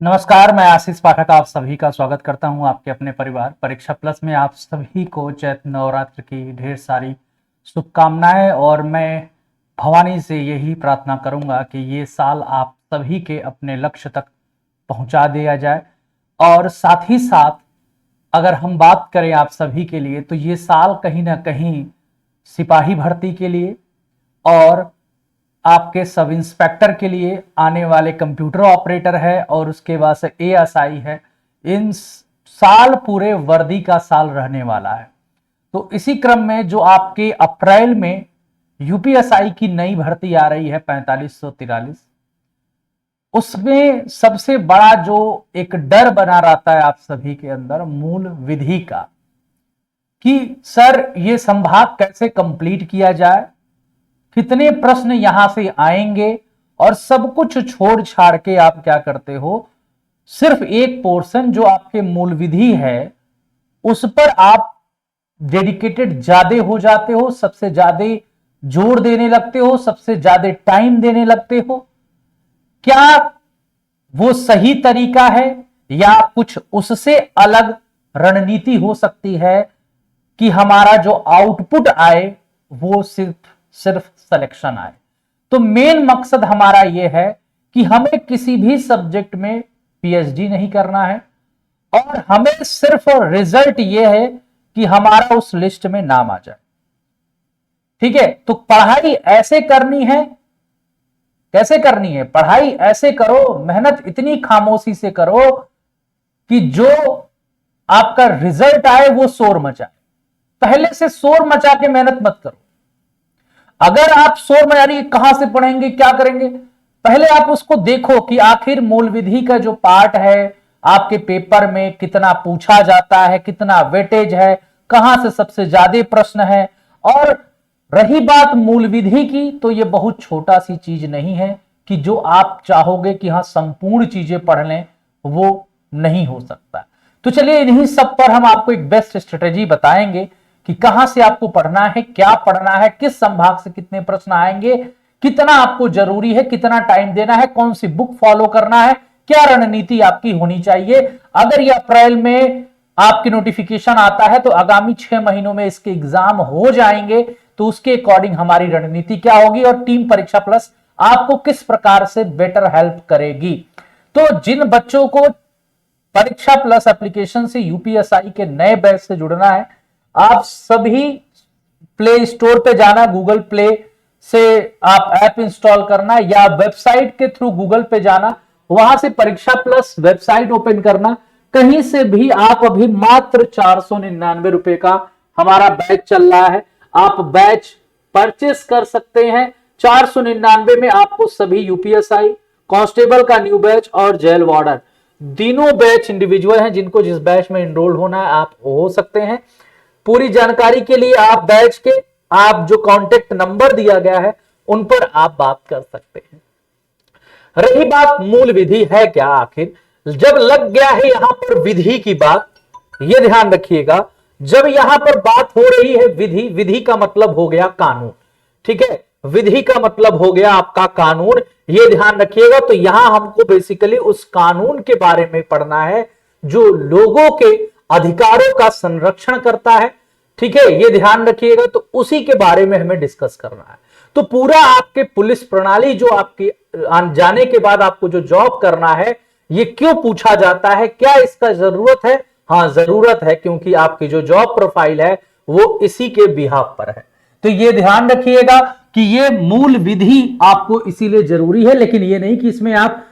नमस्कार, मैं आशीष पाठक आप सभी का स्वागत करता हूं आपके अपने परिवार परीक्षा प्लस में। आप सभी को चैत्र नवरात्र की ढेर सारी शुभकामनाएं और मैं भवानी से यही प्रार्थना करूंगा कि ये साल आप सभी के अपने लक्ष्य तक पहुंचा दिया जाए। और साथ ही साथ अगर हम बात करें आप सभी के लिए तो ये साल कहीं ना कहीं सिपाही भर्ती के लिए और आपके सब इंस्पेक्टर के लिए आने वाले कंप्यूटर ऑपरेटर है और उसके बाद से एएसआई है। इन साल पूरे वर्दी का साल रहने वाला है। तो इसी क्रम में जो आपके अप्रैल में यूपीएसआई की नई भर्ती आ रही है 4543, उसमें सबसे बड़ा जो एक डर बना रहता है आप सभी के अंदर मूल विधि का, कि सर ये संभाग कैसे कंप्लीट किया जाए, कितने प्रश्न यहां से आएंगे, और सब कुछ छोड़ छाड़ के आप क्या करते हो, सिर्फ एक पोर्शन जो आपके मूल विधि है उस पर आप डेडिकेटेड ज्यादा हो जाते हो, सबसे ज्यादा जोर देने लगते हो, सबसे ज्यादा टाइम देने लगते हो। क्या वो सही तरीका है या कुछ उससे अलग रणनीति हो सकती है कि हमारा जो आउटपुट आए वो सिर्फ सिलेक्शन आए? तो मेन मकसद हमारा यह है कि हमें किसी भी सब्जेक्ट में पीएचडी नहीं करना है और हमें सिर्फ रिजल्ट यह है कि हमारा उस लिस्ट में नाम आ जाए। ठीक है, तो पढ़ाई ऐसे करनी है। कैसे करनी है पढ़ाई? ऐसे करो, मेहनत इतनी खामोशी से करो कि जो आपका रिजल्ट आए वो शोर मचाए। पहले से शोर मचा के मेहनत मत करो। अगर आप शोर मचा रही कहां से पढ़ेंगे, क्या करेंगे, पहले आप उसको देखो कि आखिर मूल विधि का जो पार्ट है आपके पेपर में कितना पूछा जाता है, कितना वेटेज है, कहां से सबसे ज्यादा प्रश्न है। और रही बात मूल विधि की, तो ये बहुत छोटा सी चीज नहीं है कि जो आप चाहोगे कि हाँ संपूर्ण चीजें पढ़ लें, वो नहीं हो सकता। तो चलिए इन्हीं सब पर हम आपको एक बेस्ट स्ट्रेटेजी बताएंगे कि कहां से आपको पढ़ना है, क्या पढ़ना है, किस संभाग से कितने प्रश्न आएंगे, कितना आपको जरूरी है, कितना टाइम देना है, कौन सी बुक फॉलो करना है, क्या रणनीति आपकी होनी चाहिए। अगर ये अप्रैल में आपकी नोटिफिकेशन आता है तो आगामी 6 महीनों में इसके एग्जाम हो जाएंगे, तो उसके अकॉर्डिंग हमारी रणनीति क्या होगी और टीम परीक्षा प्लस आपको किस प्रकार से बेटर हेल्प करेगी। तो जिन बच्चों को परीक्षा प्लस एप्लीकेशन से यूपीएसआई के नए बैच से जुड़ना है, आप सभी प्ले स्टोर पे जाना, गूगल प्ले से आप ऐप इंस्टॉल करना या वेबसाइट के थ्रू गूगल पे जाना, वहां से परीक्षा प्लस वेबसाइट ओपन करना। कहीं से भी आप अभी मात्र 499 रुपए का हमारा बैच चल रहा है, आप बैच परचेस कर सकते हैं। 499 में आपको सभी यूपीएसआई, कांस्टेबल का न्यू बैच और जेल वार्डन तीनों बैच इंडिविजुअल हैं। जिनको जिस बैच में एनरोल होना है आप हो सकते हैं। पूरी जानकारी के लिए आप बैच के आप जो कांटेक्ट नंबर दिया गया है उन पर आप बात कर सकते हैं। रही बात मूल विधि है क्या, आखिर जब लग गया है यहां पर विधि की बात, यह ध्यान रखिएगा, जब यहां पर बात हो रही है विधि, विधि का मतलब हो गया कानून। ठीक है, विधि का मतलब हो गया आपका कानून, यह ध्यान रखिएगा। तो यहां हमको बेसिकली उस कानून के बारे में पढ़ना है जो लोगों के अधिकारों का संरक्षण करता है। ठीक है, यह ध्यान रखिएगा। तो उसी के बारे में हमें डिस्कस करना है। तो पूरा आपके पुलिस प्रणाली जो आपकी जाने के बाद आपको जो जॉब करना है, ये क्यों पूछा जाता है, क्या इसका जरूरत है? हाँ जरूरत है, क्योंकि आपकी जो जॉब प्रोफाइल है वो इसी के बिहाफ पर है। तो ये ध्यान रखिएगा कि ये मूल विधि आपको इसीलिए जरूरी है, लेकिन ये नहीं कि इसमें आप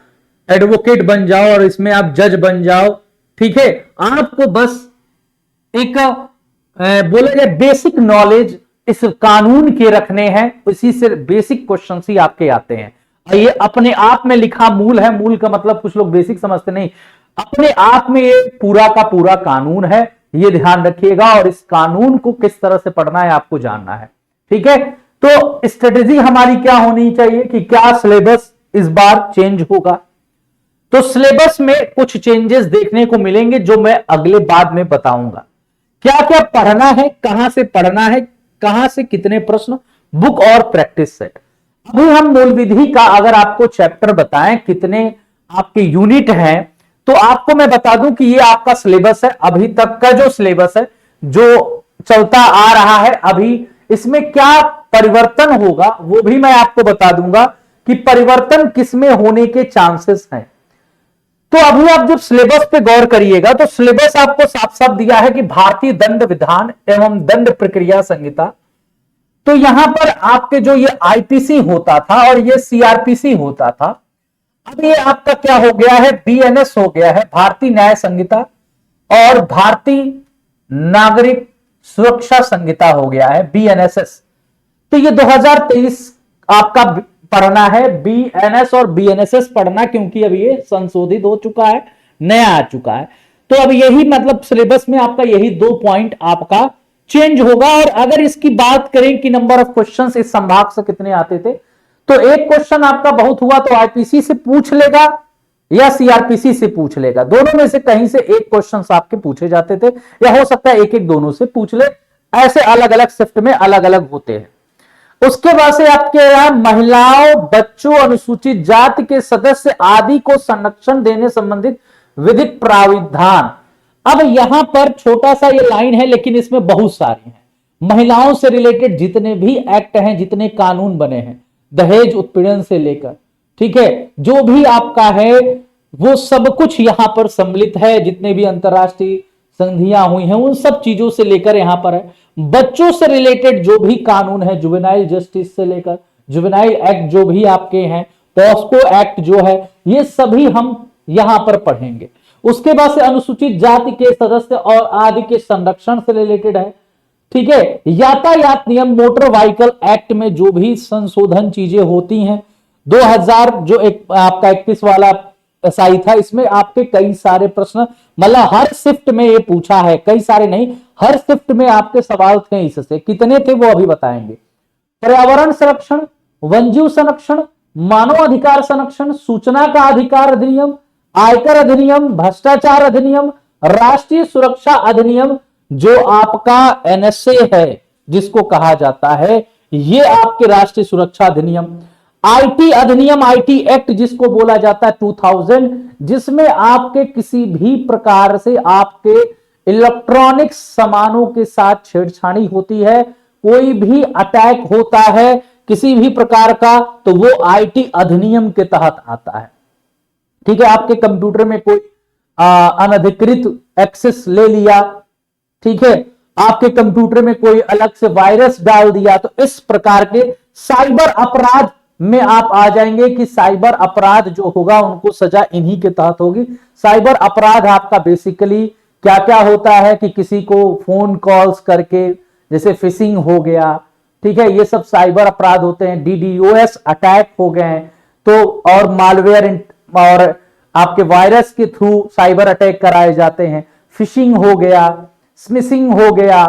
एडवोकेट बन जाओ और इसमें आप जज बन जाओ। ठीक है, आपको बस एक बोला जाए बेसिक नॉलेज इस कानून के रखने हैं, इसी से बेसिक क्वेश्चन ही आपके आते हैं। ये अपने आप में लिखा मूल है, मूल का मतलब कुछ लोग बेसिक समझते नहीं, अपने आप में ये पूरा का पूरा कानून है, ये ध्यान रखिएगा। और इस कानून को किस तरह से पढ़ना है आपको जानना है। ठीक है, तो स्ट्रेटेजी हमारी क्या होनी चाहिए कि क्या सिलेबस इस बार चेंज होगा। तो सिलेबस में कुछ चेंजेस देखने को मिलेंगे जो मैं अगले बाद में बताऊंगा। क्या क्या पढ़ना है, कहां से पढ़ना है, कहां से कितने प्रश्न, बुक और प्रैक्टिस सेट। अभी हम मूल विधि का अगर आपको चैप्टर बताएं कितने आपके यूनिट हैं, तो आपको मैं बता दूं कि ये आपका सिलेबस है, अभी तक का जो सिलेबस है जो चलता आ रहा है, अभी इसमें क्या परिवर्तन होगा वो भी मैं आपको बता दूंगा कि परिवर्तन किसमें होने के चांसेस हैं। तो अभी आप जब सिलेबस पे गौर करिएगा तो सिलेबस आपको साफ साफ दिया है कि भारतीय दंड विधान एवं दंड प्रक्रिया संहिता। तो यहां पर आपके जो ये आईपीसी होता था और ये सीआरपीसी होता था, अब ये आपका क्या हो गया है, बीएनएस हो गया है, भारतीय न्याय संहिता, और भारतीय नागरिक सुरक्षा संहिता हो गया है, बीएनएसएस। तो ये 2023 आपका पढ़ना है, बीएनएस और बीएनएसएस पढ़ना, क्योंकि अब ये संशोधित हो चुका है, नया आ चुका है। तो अब यही मतलब सिलेबस में आपका यही 2 पॉइंट आपका चेंज होगा। और अगर इसकी बात करें कि नंबर ऑफ क्वेश्चंस इस संभाग से कितने आते थे, तो एक क्वेश्चन आपका बहुत हुआ तो आईपीसी से पूछ लेगा या सीआरपीसी से पूछ लेगा, दोनों में से कहीं से एक क्वेश्चन आपके पूछे जाते थे, या हो सकता है एक एक दोनों से पूछ ले, ऐसे अलग अलग शिफ्ट में अलग अलग होते हैं। उसके बाद से आपके यहां महिलाओं, बच्चों, अनुसूचित जाति के सदस्य आदि को संरक्षण देने संबंधित विधिक प्राविधान। अब यहां पर छोटा सा ये लाइन है लेकिन इसमें बहुत सारे हैं। महिलाओं से रिलेटेड जितने भी एक्ट हैं, जितने कानून बने हैं, दहेज उत्पीड़न से लेकर, ठीक है, जो भी आपका है वो सब कुछ यहां पर सम्मिलित है। जितने भी अंतरराष्ट्रीय संधियां हुई हैं उन सब चीजों से लेकर यहां पर है। बच्चों से रिलेटेड जो भी कानून है, जुवेनाइल जस्टिस से लेकर जुवेनाइल एक्ट जो भी आपके हैं, पॉस्को एक्ट जो है, ये सभी हम यहां पर पढ़ेंगे। उसके बाद से अनुसूचित जाति के सदस्य और आदि के संरक्षण से रिलेटेड है, ठीक है। यातायात नियम, मोटर व्हीकल एक्ट में जो भी संशोधन चीजें होती हैं, 2000 जो एक आपका 21 वाला एसआई था, इसमें आपके कई सारे प्रश्न, मतलब हर शिफ्ट में ये पूछा है, कई सारे नहीं, हर शिफ्ट में आपके सवाल थे। इससे कितने थे वो अभी बताएंगे। पर्यावरण संरक्षण, वन्यजीव संरक्षण, मानव अधिकार संरक्षण, सूचना का अधिकार अधिनियम, आयकर अधिनियम, भ्रष्टाचार अधिनियम, राष्ट्रीय सुरक्षा अधिनियम, जो आपका एनएसए है जिसको कहा जाता है, ये आपके राष्ट्रीय सुरक्षा अधिनियम, आईटी अधिनियम, आईटी एक्ट जिसको बोला जाता है 2000, जिसमें आपके किसी भी प्रकार से आपके इलेक्ट्रॉनिक सामानों के साथ छेड़छाड़ी होती है, कोई भी अटैक होता है किसी भी प्रकार का, तो वो आईटी अधिनियम के तहत आता है, ठीक है। आपके कंप्यूटर में कोई अनधिकृत एक्सेस ले लिया, ठीक है, आपके कंप्यूटर में कोई अलग से वायरस डाल दिया, तो इस प्रकार के साइबर अपराध में आप आ जाएंगे कि साइबर अपराध जो होगा उनको सजा इन्हीं के तहत होगी। साइबर अपराध आपका बेसिकली क्या क्या होता है कि किसी को फोन कॉल्स करके, जैसे फिशिंग हो गया, ठीक है, ये सब साइबर अपराध होते हैं। डीडोस अटैक हो गए तो, और मालवेयर और आपके वायरस के थ्रू साइबर अटैक कराए जाते हैं। फिशिंग हो गया, स्मिशिंग हो गया,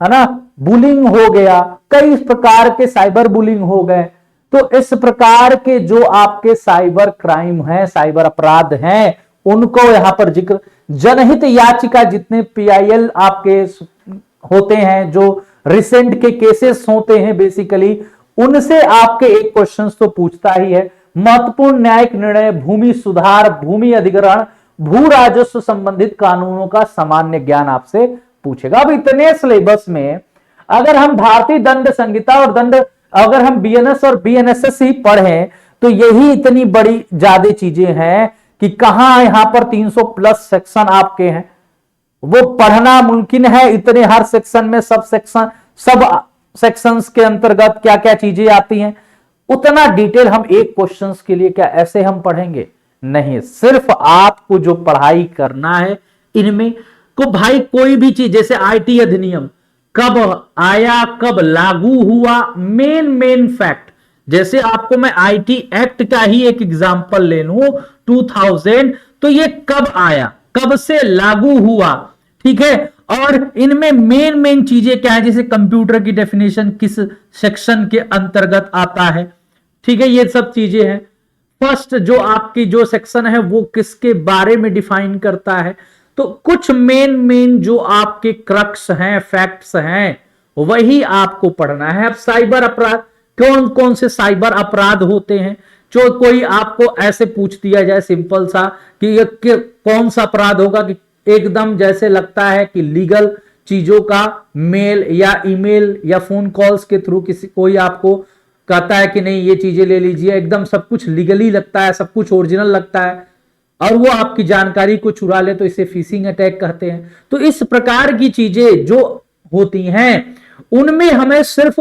है ना, बुलिंग हो गया, कई प्रकार के साइबर बुलिंग हो गए। तो इस प्रकार के जो आपके साइबर क्राइम हैं, साइबर अपराध हैं, उनको यहां पर जिक्र, जनहित याचिका, जितने पीआईएल आपके होते हैं, जो रिसेंट के केसेस होते हैं बेसिकली, उनसे आपके एक क्वेश्चन तो पूछता ही है। महत्वपूर्ण न्यायिक निर्णय, भूमि सुधार, भूमि अधिग्रहण, भू राजस्व संबंधित कानूनों का सामान्य ज्ञान आपसे पूछेगा। अब इतने सिलेबस में अगर हम भारतीय दंड संहिता और दंड, अगर हम बीएनएस और बीएनएसएस ही पढ़ें तो यही इतनी बड़ी ज्यादा चीजें हैं कि कहां यहां पर 300 प्लस सेक्शन आपके हैं, वो पढ़ना मुमकिन है। इतने हर सेक्शन में सब सेक्शंस के अंतर्गत क्या क्या चीजें आती हैं, उतना डिटेल हम एक क्वेश्चंस के लिए क्या ऐसे हम पढ़ेंगे? नहीं, सिर्फ आपको जो पढ़ाई करना है इनमें को भाई, कोई भी चीज, जैसे आईटी अधिनियम कब आया, कब लागू हुआ, मेन फैक्ट, जैसे आपको मैं आईटी एक्ट का ही एक एग्जांपल ले लूं 2000, तो ये कब आया, कब से लागू हुआ, ठीक है, और इनमें मेन चीजें क्या है, जैसे कंप्यूटर की डेफिनेशन किस सेक्शन के अंतर्गत आता है, ठीक है, ये सब चीजें हैं। फर्स्ट जो आपकी जो सेक्शन है वो किसके बारे में डिफाइन करता है, तो कुछ मेन जो आपके क्रक्स हैं, फैक्ट्स हैं, वही आपको पढ़ना है। अब साइबर अपराध, कौन कौन से साइबर अपराध होते हैं, जो कोई आपको ऐसे पूछ दिया जाए सिंपल सा कि ये कौन सा अपराध होगा कि एकदम जैसे लगता है कि लीगल चीजों का मेल या ईमेल या फोन कॉल्स के थ्रू किसी कोई आपको कहता है कि नहीं ये चीजें ले लीजिए, एकदम सब कुछ लीगली लगता है, सब कुछ ओरिजिनल लगता है और वो आपकी जानकारी को चुरा ले तो इसे फिशिंग अटैक कहते हैं। तो इस प्रकार की चीजें जो होती हैं उनमें हमें सिर्फ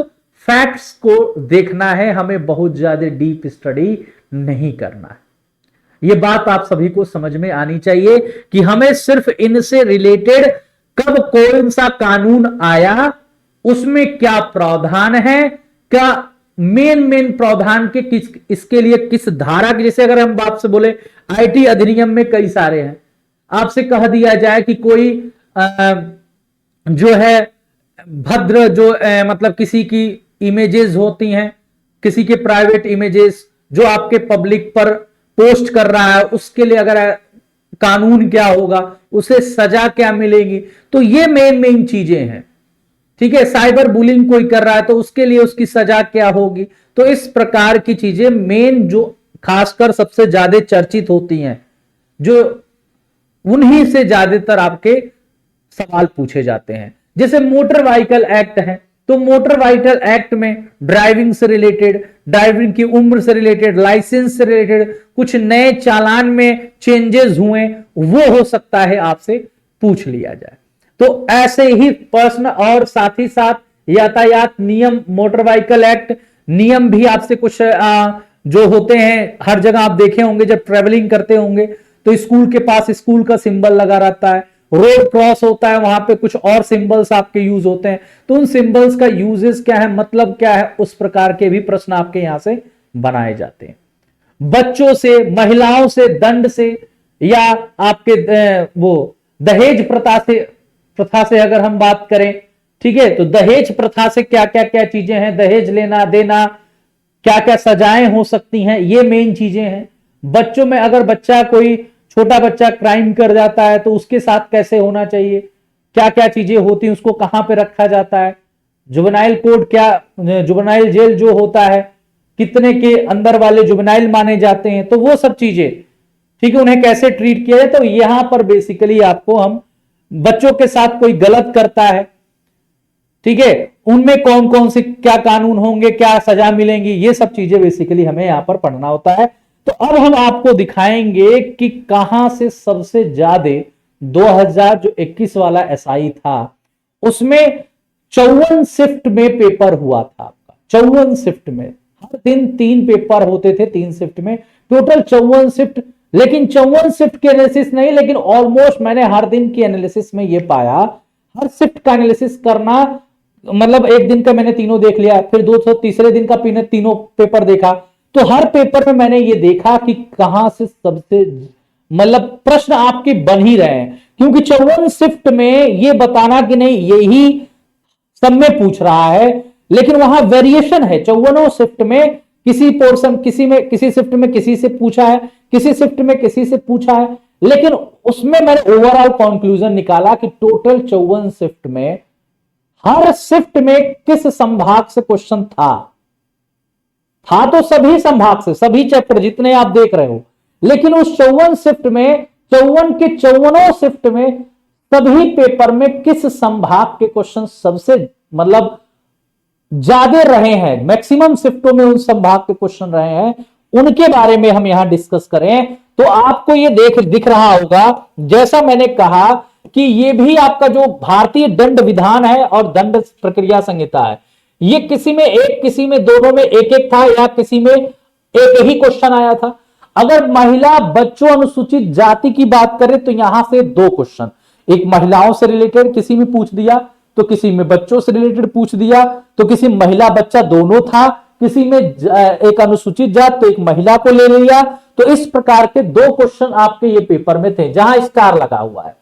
फैक्ट्स को देखना है, हमें बहुत ज्यादा डीप स्टडी नहीं करना है। यह बात आप सभी को समझ में आनी चाहिए कि हमें सिर्फ इनसे रिलेटेड कब कौन सा कानून आया, उसमें क्या प्रावधान है, क्या मेन प्रावधान के किस इसके लिए किस धारा की, जैसे अगर हम बात से बोले आईटी अधिनियम में कई सारे हैं, आपसे कह दिया जाए कि कोई जो है भद्र जो मतलब किसी की इमेजेस होती हैं, किसी के प्राइवेट इमेजेस जो आपके पब्लिक पर पोस्ट कर रहा है, उसके लिए अगर कानून क्या होगा, उसे सजा क्या मिलेगी, तो ये मेन चीजें हैं। ठीक है, साइबर बुलिंग कोई कर रहा है तो उसके लिए उसकी सजा क्या होगी, तो इस प्रकार की चीजें मेन जो खासकर सबसे ज्यादा चर्चित होती हैं, जो उन्हीं से ज्यादातर आपके सवाल पूछे जाते हैं। जैसे मोटर व्हीकल एक्ट है, तो मोटर व्हीकल एक्ट में ड्राइविंग से रिलेटेड, ड्राइविंग की उम्र से रिलेटेड, लाइसेंस से रिलेटेड कुछ नए चालान में चेंजेस हुए, वो हो सकता है आपसे पूछ लिया जाए। तो ऐसे ही प्रश्न और साथ ही साथ यातायात नियम, मोटर व्हीकल एक्ट नियम भी आपसे कुछ जो होते हैं, हर जगह आप देखे होंगे जब ट्रेवलिंग करते होंगे तो स्कूल के पास स्कूल का सिंबल लगा रहता है, रोड क्रॉस होता है वहां पे कुछ और सिंबल्स आपके यूज होते हैं, तो उन सिंबल्स का यूजेस क्या है, मतलब क्या है, उस प्रकार के भी प्रश्न आपके यहां से बनाए जाते हैं। बच्चों से, महिलाओं से दंड से, या आपके वो दहेज प्रथा से अगर हम बात करें, ठीक है, तो दहेज प्रथा से क्या क्या चीजें हैं, दहेज लेना देना, क्या क्या सजाएं हो सकती हैं, ये मेन चीजें हैं। बच्चों में अगर बच्चा कोई छोटा बच्चा क्राइम कर जाता है तो उसके साथ कैसे होना चाहिए, क्या क्या चीजें होती हैं, उसको कहां पे रखा जाता है, जुवेनाइल कोड क्या, जुवेनाइल जेल जो होता है कितने के अंदर वाले जुवेनाइल माने जाते हैं, तो वो सब चीजें, ठीक है, उन्हें कैसे ट्रीट किया जाए। तो यहां पर बेसिकली आपको हम बच्चों के साथ कोई गलत करता है, ठीक है, उनमें कौन कौन से क्या कानून होंगे, क्या सजा मिलेंगी, ये सब चीजें बेसिकली हमें यहां पर पढ़ना होता है। तो अब हम आपको दिखाएंगे कि कहां से सबसे ज्यादा 2021 वाला एसआई था, उसमें 54 शिफ्ट में पेपर हुआ था आपका, 54 शिफ्ट में, हर दिन 3 पेपर होते थे, 3 शिफ्ट में, टोटल 54 शिफ्ट। लेकिन 54 शिफ्ट की एनालिसिस नहीं, लेकिन ऑलमोस्ट मैंने हर दिन की एनालिसिस में यह पाया, हर शिफ्ट का एनालिसिस करना, मतलब एक दिन का मैंने तीनों देख लिया, फिर तीसरे दिन का तीनों पेपर देखा, तो हर पेपर में मैंने ये देखा कि कहां से सबसे मतलब प्रश्न आपके बन ही रहे हैं, क्योंकि 54 शिफ्ट में ये बताना कि नहीं यही सब में पूछ रहा है, लेकिन वहां वेरिएशन है। 54 शिफ्ट में किसी पोर्शन, किसी शिफ्ट में किसी से पूछा है, किसी शिफ्ट में किसी से पूछा है, लेकिन उसमें मैंने ओवरऑल कंक्लूजन निकाला कि टोटल 54 शिफ्ट में हर शिफ्ट में किस संभाग से क्वेश्चन था तो सभी संभाग से, सभी चैप्टर जितने आप देख रहे हो, लेकिन उस 54 शिफ्ट में, 54 के 54 शिफ्ट में सभी पेपर में किस संभाग के क्वेश्चन सबसे मतलब ज्यादा रहे हैं, मैक्सिमम शिफ्टों में उन संभाग के क्वेश्चन रहे हैं, उनके बारे में हम यहां डिस्कस करें। तो आपको ये दिख रहा होगा, जैसा मैंने कहा कि ये भी आपका जो भारतीय दंड विधान है और दंड प्रक्रिया संहिता है, ये किसी में एक, किसी में दोनों में एक एक था, या किसी में एक ही क्वेश्चन आया था। अगर महिला, बच्चों, अनुसूचित जाति की बात करें तो यहां से 2 क्वेश्चन, एक महिलाओं से रिलेटेड किसी में पूछ दिया, तो किसी में बच्चों से रिलेटेड पूछ दिया, तो किसी महिला बच्चा दोनों था, किसी में एक अनुसूचित जात तो एक महिला को ले लिया। तो इस प्रकार के 2 क्वेश्चन आपके ये पेपर में थे जहां स्टार लगा हुआ है।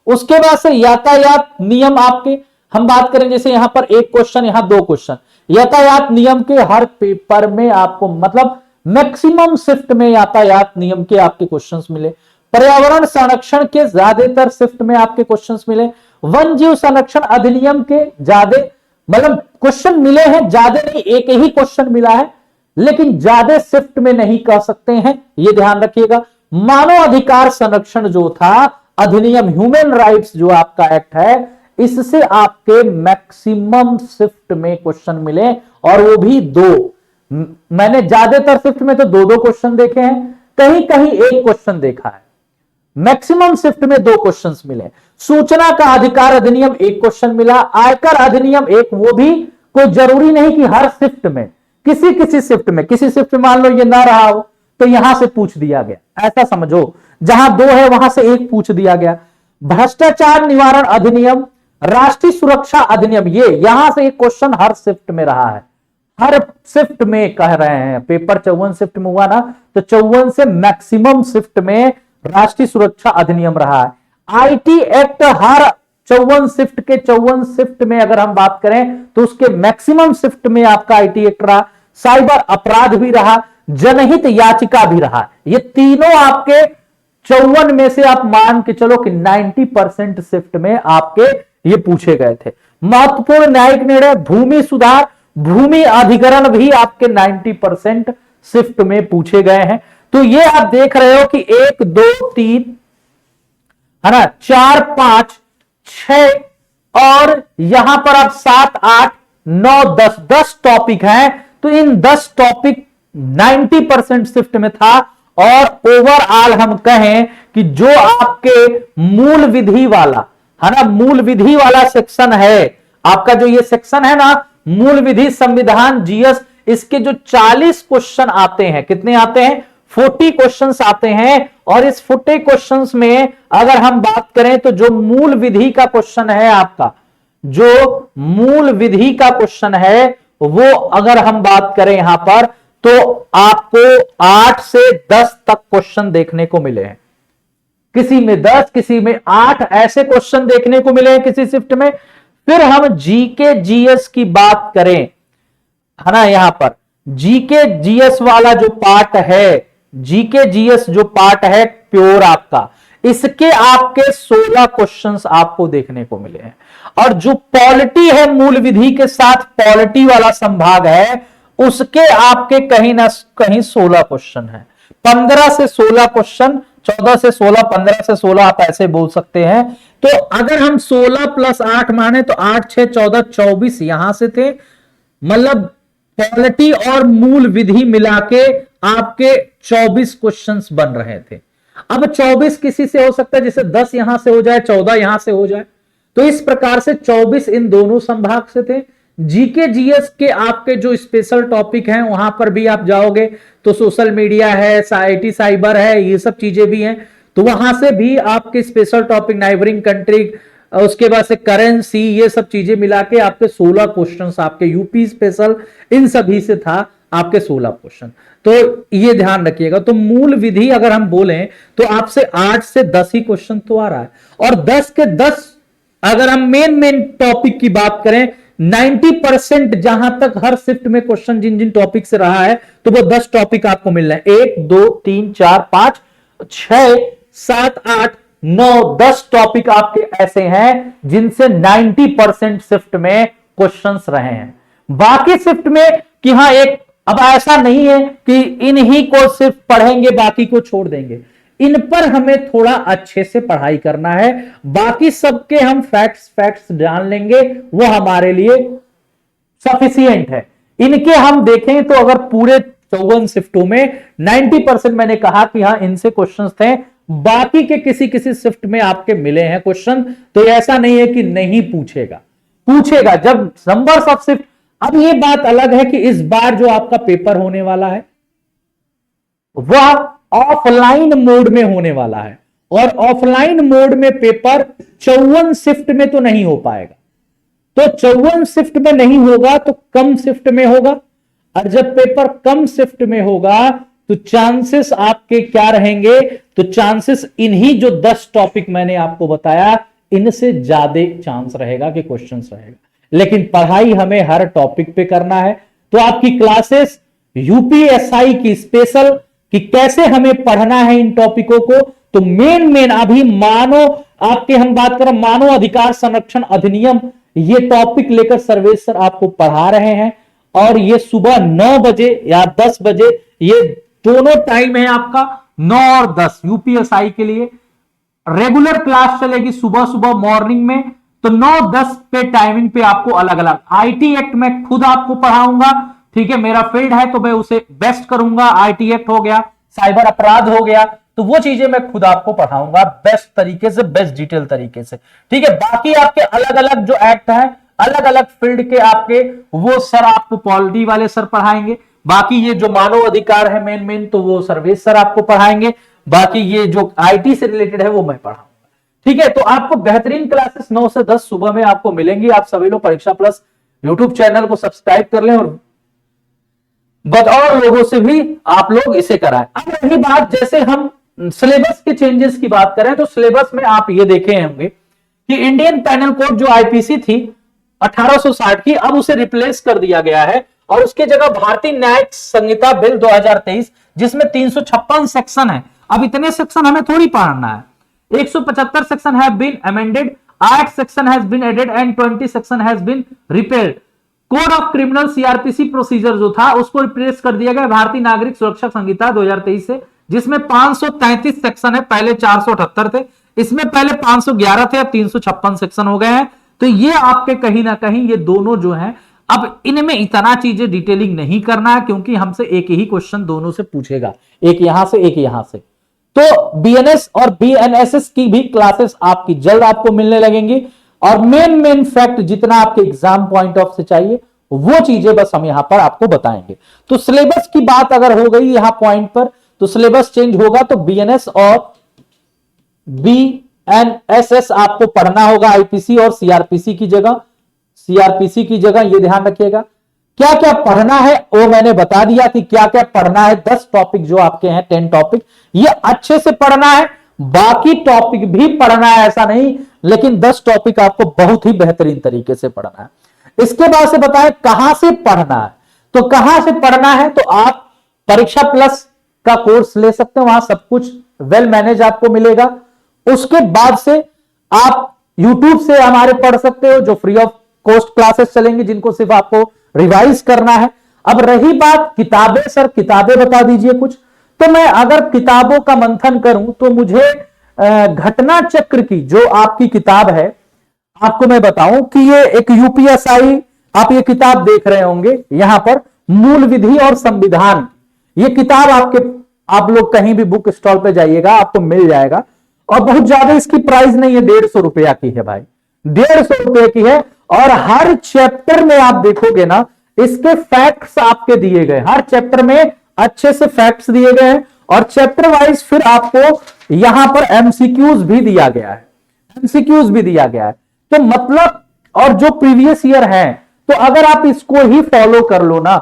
उसके बाद से यातायात नियम आपके हम बात करें, जैसे यहां पर 1 क्वेश्चन, यहां 2 क्वेश्चन, यातायात नियम के हर पेपर में आपको मतलब मैक्सिमम शिफ्ट में यातायात नियम के आपके क्वेश्चंस मिले। पर्यावरण संरक्षण के ज्यादातर शिफ्ट में आपके क्वेश्चंस मिले। वन जीव संरक्षण अधिनियम के ज्यादा मतलब क्वेश्चन मिले हैं, ज्यादा नहीं, एक ही क्वेश्चन मिला है, लेकिन ज्यादा शिफ्ट में नहीं कह सकते हैं, यह ध्यान रखिएगा। मानव अधिकार संरक्षण जो था अधिनियम, ह्यूमन राइट्स जो आपका एक्ट है, इससे आपके मैक्सिमम शिफ्ट में क्वेश्चन मिले, और वो भी दो। मैंने ज्यादातर शिफ्ट में तो दो दो क्वेश्चन देखे हैं, कहीं कहीं एक क्वेश्चन देखा है। मैक्सिमम शिफ्ट में दो क्वेश्चंस मिले। सूचना का अधिकार अधिनियम एक क्वेश्चन मिला, आयकर अधिनियम एक, वो भी कोई जरूरी नहीं कि हर शिफ्ट में, किसी किसी शिफ्ट में, किसी शिफ्ट में मान लो ये ना रहा हो तो यहां से पूछ दिया गया, ऐसा समझो। जहां दो है वहां से एक पूछ दिया गया। भ्रष्टाचार निवारण अधिनियम, राष्ट्रीय सुरक्षा अधिनियम, ये यहां से एक क्वेश्चन हर शिफ्ट में रहा है, हर शिफ्ट में कह रहे हैं। पेपर 54 शिफ्ट में हुआ ना, तो 54 से मैक्सिमम शिफ्ट में राष्ट्रीय सुरक्षा अधिनियम रहा है। आईटी एक्ट हर 54 शिफ्ट के 54 शिफ्ट में अगर हम बात करें तो उसके मैक्सिमम शिफ्ट में आपका आईटी एक्ट रहा। साइबर अपराध भी रहा, जनहित याचिका भी रहा। ये तीनों आपके 54 में से आप मान के चलो कि 90% शिफ्ट में आपके ये पूछे गए थे। महत्वपूर्ण न्यायिक निर्णय, भूमि सुधार, भूमि अधिग्रहण भी आपके 90% शिफ्ट में पूछे गए हैं। तो ये आप देख रहे हो कि 1 2 3 है ना, 4 5 6 और यहां पर आप 7 8 9 10 10 टॉपिक हैं। तो इन 10 टॉपिक 90% शिफ्ट में था। और ओवरऑल हम कहें कि जो आपके मूल विधि वाला है ना, मूल विधि वाला सेक्शन है आपका, जो ये सेक्शन है ना, मूल विधि, संविधान, जीएस, इसके जो 40 क्वेश्चन आते हैं, कितने आते हैं? 40 क्वेश्चंस आते हैं। और इस 40 क्वेश्चंस में अगर हम बात करें तो जो मूल विधि का क्वेश्चन है आपका, जो मूल विधि का क्वेश्चन है वो अगर हम बात करें यहां पर, तो आपको 8 से 10 तक क्वेश्चन देखने को मिले हैं। किसी में 10, किसी में 8 ऐसे क्वेश्चन देखने को मिले हैं किसी शिफ्ट में। फिर हम जीके जीएस की बात करें, है ना, यहां पर जीके जीएस वाला जो पार्ट है, जीके जीएस जो पार्ट है प्योर आपका, इसके आपके 16 क्वेश्चंस आपको देखने को मिले हैं। और जो पॉलिटी है, मूल विधि के साथ पॉलिटी वाला संभाग है, उसके आपके कहीं ना कहीं 16 क्वेश्चन है। 15 से 16 क्वेश्चन, 14 से 16, 15 से 16 आप ऐसे बोल सकते हैं। तो अगर हम 16 + 8 माने तो 8 6 14 24 यहां से थे, मतलब पॉलिटी और मूल विधि मिला के आपके 24 क्वेश्चंस बन रहे थे। अब 24 किसी से हो सकता है जैसे 10 यहां से हो जाए, 14 यहां से हो जाए, तो इस प्रकार से 24 इन दोनों संभाग से थे। जीके जीएस के आपके जो स्पेशल टॉपिक हैं वहां पर भी आप जाओगे तो सोशल मीडिया है, आईटी साइबर है, ये सब चीजें भी हैं। तो वहां से भी आपके स्पेशल टॉपिक, नाइबरिंग कंट्री, उसके बाद से करेंसी, ये सब चीजें मिला के आपके 16 क्वेश्चंस आपके यूपी स्पेशल, इन सभी से था आपके 16 क्वेश्चन। तो ये ध्यान रखिएगा। तो मूल विधि अगर हम बोलें तो आपसे 8 से 10 ही क्वेश्चन तो आ रहा है। और 10 के 10 अगर हम मेन टॉपिक की बात करें, 90% जहां तक हर शिफ्ट में क्वेश्चन जिन जिन टॉपिक से रहा है, तो वो 10 टॉपिक आपको मिल रहे हैं। 1 2 3 4 5 6 7 8 9 10 टॉपिक आपके ऐसे हैं जिनसे 90% शिफ्ट में क्वेश्चंस रहे हैं। बाकी शिफ्ट में कि हाँ एक, अब ऐसा नहीं है कि इन्हीं को सिर्फ पढ़ेंगे बाकी को छोड़ देंगे, इन पर हमें थोड़ा अच्छे से पढ़ाई करना है। बाकी सबके हम फैक्ट्स जान लेंगे, वो हमारे लिए सफिशिएंट है। इनके हम देखें तो अगर पूरे 54 शिफ्टों में 90% मैंने कहा कि हाँ इनसे क्वेश्चंस थे, बाकी के किसी किसी शिफ्ट में आपके मिले हैं क्वेश्चन, तो ऐसा नहीं है कि नहीं पूछेगा जब नंबर्स ऑफ शिफ्ट। अब ये बात अलग है कि इस बार जो आपका पेपर होने वाला है वह ऑफलाइन मोड में होने वाला है, और ऑफलाइन मोड में पेपर 54 शिफ्ट में तो नहीं हो पाएगा। तो 54 शिफ्ट में नहीं होगा तो कम शिफ्ट में होगा, और जब पेपर कम शिफ्ट में होगा तो चांसेस आपके क्या रहेंगे? तो चांसेस इन्हीं जो 10 टॉपिक मैंने आपको बताया इनसे ज्यादा चांस रहेगा कि क्वेश्चंस रहेगा। लेकिन पढ़ाई हमें हर टॉपिक पे करना है। तो आपकी क्लासेस यूपीएसआई की स्पेशल कि कैसे हमें पढ़ना है इन टॉपिकों को, तो मेन अभी मानव आपके हम बात करें मानव अधिकार संरक्षण अधिनियम, ये टॉपिक लेकर सर्वेश सर आपको पढ़ा रहे हैं। और ये सुबह 9 बजे या 10 बजे, ये दोनों टाइम है आपका 9 और 10 यूपीएसआई के लिए। रेगुलर क्लास चलेगी सुबह सुबह मॉर्निंग में, तो 9-10 पे टाइमिंग पे आपको अलग अलग। आईटी एक्ट में खुद आपको पढ़ाऊंगा, ठीक है, मेरा फील्ड है तो मैं उसे बेस्ट करूंगा। आईटी एक्ट हो गया, साइबर अपराध हो गया, तो वो चीजें मैं खुद आपको पढ़ाऊंगा बेस्ट तरीके से, बेस्ट डिटेल तरीके से, ठीक है। बाकी आपके अलग अलग जो एक्ट है, अलग अलग फील्ड के आपके, वो सर आपको पॉलिटी वाले सर पढ़ाएंगे। बाकी ये जो मानव अधिकार है मेन तो वो सर्वेश सर आपको पढ़ाएंगे। बाकी ये जो आईटी से रिलेटेड है वो मैं पढ़ाऊंगा, ठीक है। तो आपको बेहतरीन क्लासेस 9 से 10 सुबह में आपको मिलेंगी। आप सभी लोग परीक्षा प्लस यूट्यूब चैनल को सब्सक्राइब कर लें और और लोगों से भी आप लोग इसे कराएं। अब रही बात, जैसे हम सिलेबस के चेंजेस की बात करें तो सिलेबस में आप ये देखे होंगे कि इंडियन पैनल कोड जो आईपीसी थी 1860 की, अब उसे रिप्लेस कर दिया गया है और उसके जगह भारतीय न्यायिक संहिता बिल 2023, जिसमें 356 सेक्शन है। अब इतने सेक्शन हमें थोड़ी पढ़ना है। 175 section have been amended, 8 section has been added and 20 section has been repaired. Code of criminal CrPC procedure जो था उसको रिप्लेस कर दिया गया भारतीय नागरिक सुरक्षा संहिता 2023 से, जिसमें 533 सेक्शन है, पहले 478 थे, इसमें पहले 511 थे, अब 356 सेक्शन हो गए हैं। तो ये आपके कहीं ना कहीं ये दोनों जो हैं, अब इनमें इतना चीजें डिटेलिंग नहीं करना है क्योंकि हमसे एक ही क्वेश्चन दोनों से पूछेगा, एक यहां से एक यहां से। तो बीएनएस और बीएनएसएस की भी क्लासेस आपकी जल्द आपको मिलने लगेंगी और मेन फैक्ट जितना आपके एग्जाम पॉइंट ऑफ से चाहिए वो चीजें बस हम यहां पर आपको बताएंगे। तो सिलेबस की बात अगर हो गई यहां पॉइंट पर, तो सिलेबस चेंज होगा तो बीएनएस और बीएनएसएस आपको पढ़ना होगा आईपीसी और सीआरपीसी की जगह। सीआरपीसी की जगह ये ध्यान रखिएगा क्या क्या पढ़ना है, वो मैंने बता दिया कि क्या क्या पढ़ना है। 10 टॉपिक जो आपके हैं, 10 टॉपिक, ये अच्छे से पढ़ना है। बाकी टॉपिक भी पढ़ना है ऐसा नहीं, लेकिन 10 टॉपिक आपको बहुत ही बेहतरीन तरीके से पढ़ना है। इसके बाद से बताएं कहां से पढ़ना है। तो कहां से पढ़ना है, तो आप परीक्षा प्लस का कोर्स ले सकते हो, वहां सब कुछ वेल मैनेज आपको मिलेगा। उसके बाद से आप यूट्यूब से हमारे पढ़ सकते हो, जो फ्री ऑफ कॉस्ट क्लासेस चलेंगे, जिनको सिर्फ आपको रिवाइज करना है। अब रही बात किताबें, सर किताबें बता दीजिए कुछ। तो मैं अगर किताबों का मंथन करूं तो मुझे घटना चक्र की जो आपकी किताब है, आपको मैं बताऊं कि ये एक यूपीएसआई, आप ये किताब देख रहे होंगे यहां पर, मूल विधि और संविधान। ये किताब आप लोग कहीं भी बुक स्टॉल पे जाइएगा आपको मिल जाएगा और बहुत ज्यादा इसकी प्राइस नहीं है, 150 रुपया की है भाई, 150 रुपए की है। और हर चैप्टर में आप देखोगे ना, इसके फैक्ट्स आपके दिए गए, हर चैप्टर में अच्छे से फैक्ट्स दिए गए हैं और चैप्टर वाइज फिर आपको यहां पर एमसीक्यूज भी दिया गया है, एमसीक्यूज भी दिया गया है। तो मतलब, और जो प्रीवियस ईयर है, तो अगर आप इसको ही फॉलो कर लो ना,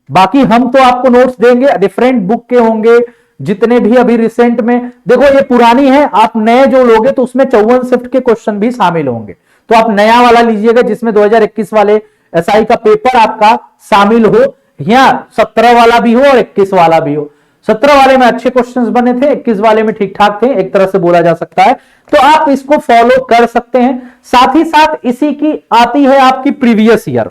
बाकी हम तो आपको नोट्स देंगे, डिफरेंट बुक के होंगे जितने भी अभी रिसेंट में। देखो ये पुरानी है, आप नए जो लोगे तो उसमें 54 शिफ्ट के क्वेश्चन भी शामिल होंगे, तो आप नया वाला लीजिएगा जिसमें 2021 वाले एसआई का पेपर आपका शामिल हो, या 17 वाला भी हो और 21 वाला भी हो। 17 वाले में अच्छे क्वेश्चंस बने थे, 21 वाले में ठीक ठाक थे, एक तरह से बोला जा सकता है। तो आप इसको फॉलो कर सकते हैं। साथ ही साथ इसी की आती है आपकी प्रीवियस ईयर,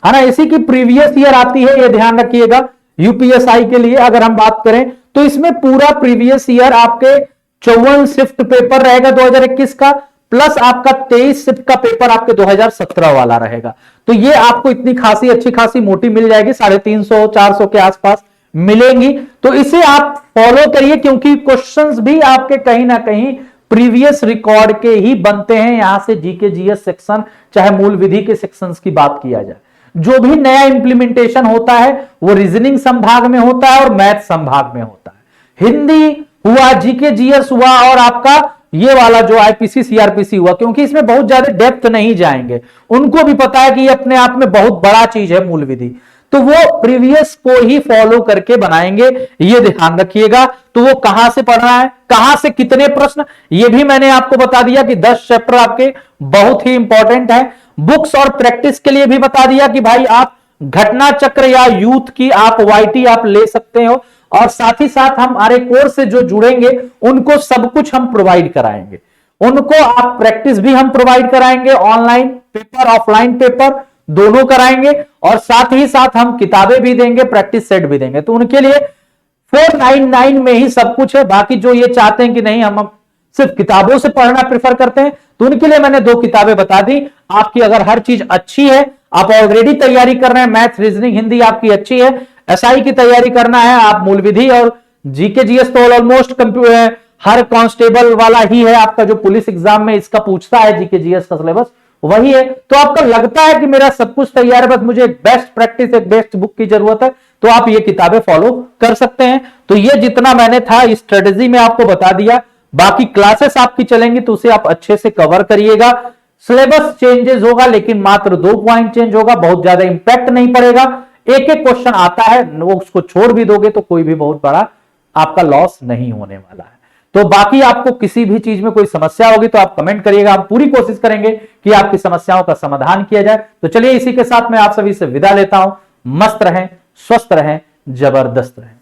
है ना, इसी की प्रीवियस ईयर आती है, ये ध्यान रखिएगा। यूपीएसआई के लिए अगर हम बात करें तो इसमें पूरा प्रीवियस ईयर आपके 54 शिफ्ट पेपर रहेगा 2021 का, प्लस आपका 23 शिफ्ट का पेपर आपके 2017 वाला रहेगा। तो ये आपको इतनी खासी अच्छी खासी मोटी मिल जाएगी, 350-400 के आसपास मिलेंगी। तो इसे आप फॉलो करिए क्योंकि क्वेश्चंस भी आपके कहीं ना कहीं प्रीवियस रिकॉर्ड के ही बनते हैं। यहां से जीके जीएस सेक्शन, चाहे मूल विधि के सेक्शंस की बात किया जाए, जो भी नया इंप्लीमेंटेशन होता है वो रीजनिंग संभाग में होता है और मैथ संभाग में होता है। हिंदी हुआ, जीके जीएस हुआ और आपका ये वाला जो आईपीसी सीआरपीसी हुआ, क्योंकि इसमें बहुत ज्यादा डेप्थ नहीं जाएंगे, उनको भी पता है कि ये अपने आप में बहुत बड़ा चीज है मूल विधि, तो वो प्रीवियस को ही फॉलो करके बनाएंगे, ये ध्यान रखिएगा। तो वो कहां से पढ़ना है, कहां से कितने प्रश्न, ये भी मैंने आपको बता दिया कि 10 चैप्टर आपके बहुत ही इंपॉर्टेंट है। बुक्स और प्रैक्टिस के लिए भी बता दिया कि भाई आप घटना चक्र या यूथ की आप वाईटी आप ले सकते हो, और साथ ही साथ हम हमारे कोर्स से जो जुड़ेंगे उनको सब कुछ हम प्रोवाइड कराएंगे, उनको आप प्रैक्टिस भी हम प्रोवाइड कराएंगे, ऑनलाइन पेपर ऑफलाइन पेपर दोनों कराएंगे और साथ ही साथ हम किताबें भी देंगे, प्रैक्टिस सेट भी देंगे। तो उनके लिए 499 में ही सब कुछ है। बाकी जो ये चाहते हैं कि नहीं हम सिर्फ किताबों से पढ़ना प्रेफर करते हैं, तो उनके लिए मैंने 2 किताबें बता दी। आपकी अगर हर चीज अच्छी है, आप ऑलरेडी तैयारी कर रहे हैं, मैथ, रीजनिंग, हिंदी आपकी अच्छी है, एसआई की तैयारी करना है, आप मूल विधि और जीके जीएस तो ऑलमोस्ट हर कांस्टेबल वाला ही है, आपका जो पुलिस एग्जाम में इसका पूछता है जीके जीएस का सिलेबस वही है। तो आपको लगता है कि मेरा सब कुछ तैयार है, बस मुझे एक बेस्ट प्रैक्टिस, एक बेस्ट बुक की जरूरत है, तो आप ये किताबें फॉलो कर सकते हैं। तो ये जितना मैंने था इस स्ट्रेटेजी में आपको बता दिया। बाकी क्लासेस आपकी चलेंगी तो उसे आप अच्छे से कवर करिएगा। सिलेबस चेंजेस होगा लेकिन मात्र 2 पॉइंट चेंज होगा, बहुत ज्यादा इंपैक्ट नहीं पड़ेगा। एक एक क्वेश्चन आता है, वो उसको छोड़ भी दोगे तो कोई भी बहुत बड़ा आपका लॉस नहीं होने वाला है। तो बाकी आपको किसी भी चीज में कोई समस्या होगी तो आप कमेंट करिएगा, हम पूरी कोशिश करेंगे कि आपकी समस्याओं का समाधान किया जाए। तो चलिए इसी के साथ मैं आप सभी से विदा लेता हूं। मस्त रहें, स्वस्थ रहें, जबरदस्त रहें।